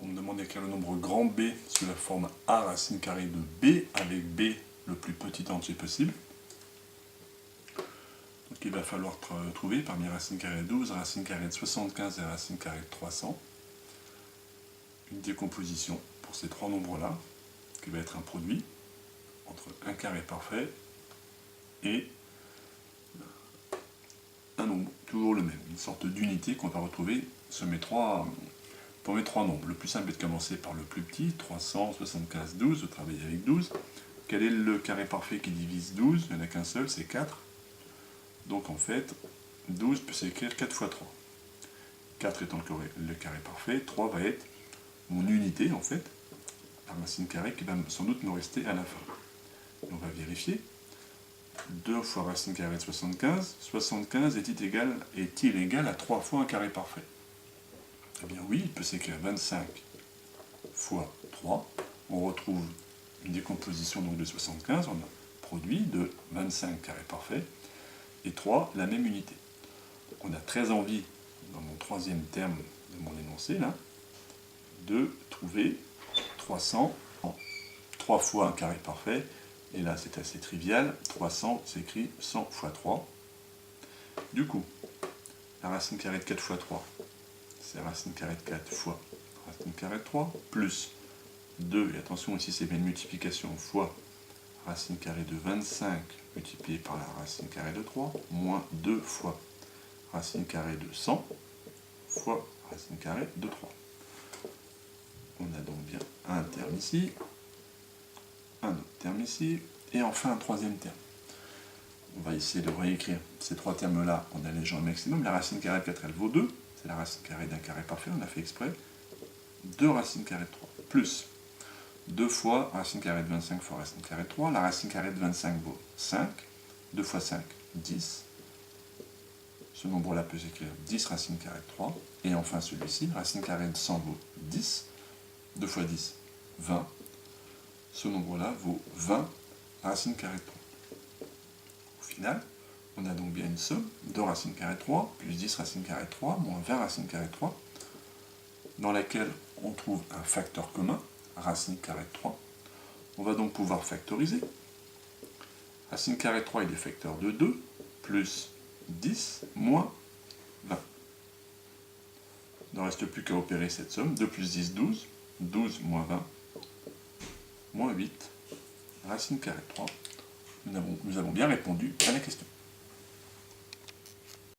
me demande d'écrire le nombre grand B sous la forme A racine carrée de B, avec B le plus petit entier possible. Donc il va falloir trouver parmi racine carrée de 12, racine carrée de 75 et racine carrée de 300 une décomposition pour ces trois nombres-là, qui va être un produit entre un carré parfait et un nombre, toujours le même, une sorte d'unité qu'on va retrouver pour mes trois nombres. Le plus simple est de commencer par le plus petit, 375, 12, de travailler avec 12. Quel est le carré parfait qui divise 12? Il n'y en a qu'un seul, c'est 4. Donc en fait, 12 peut s'écrire 4 fois 3. 4 étant le carré parfait, 3 va être mon unité en fait, la racine carrée qui va sans doute me rester à la fin. On va vérifier. 2 fois racine carrée de 75. 75 est-il égal à 3 fois un carré parfait? Eh bien oui, il peut s'écrire 25 fois 3. On retrouve une décomposition donc de 75. On a produit de 25 carrés parfaits et 3, la même unité. On a très envie, dans mon troisième terme de mon énoncé, là, de trouver 300 en 3 fois un carré parfait. Et là, c'est assez trivial. 300 s'écrit 100 fois 3. Du coup, la racine carrée de 4 fois 3, c'est racine carrée de 4 fois racine carrée de 3, plus 2, et attention ici c'est bien une multiplication, fois racine carrée de 25 multiplié par la racine carrée de 3, moins 2 fois racine carrée de 100 fois racine carrée de 3. On a donc bien un terme ici, un autre terme ici, et enfin un troisième terme. On va essayer de réécrire ces trois termes-là en allégeant au maximum. La racine carrée de 4, elle vaut 2, c'est la racine carrée d'un carré parfait, on a fait exprès. 2 racines carrées de 3, plus 2 fois racine carrée de 25 fois racine carrée de 3. La racine carrée de 25 vaut 5, 2 fois 5, 10. Ce nombre-là peut s'écrire 10 racine carrée de 3. Et enfin celui-ci, racine carrée de 100 vaut 10, 2 fois 10, 20. Ce nombre-là vaut 20 racine carrée de 3. Au final, on a donc bien une somme de racine carrée de 3 plus 10 racine carrée de 3 moins 20 racine carrée de 3, dans laquelle on trouve un facteur commun, racine carrée de 3. On va donc pouvoir factoriser. Racine carrée de 3 il est facteur de 2, plus 10, moins 20. Il ne reste plus qu'à opérer cette somme. 2 plus 10, 12. 12 moins 20, moins 8, racine carrée de 3. Nous avons bien répondu à la question.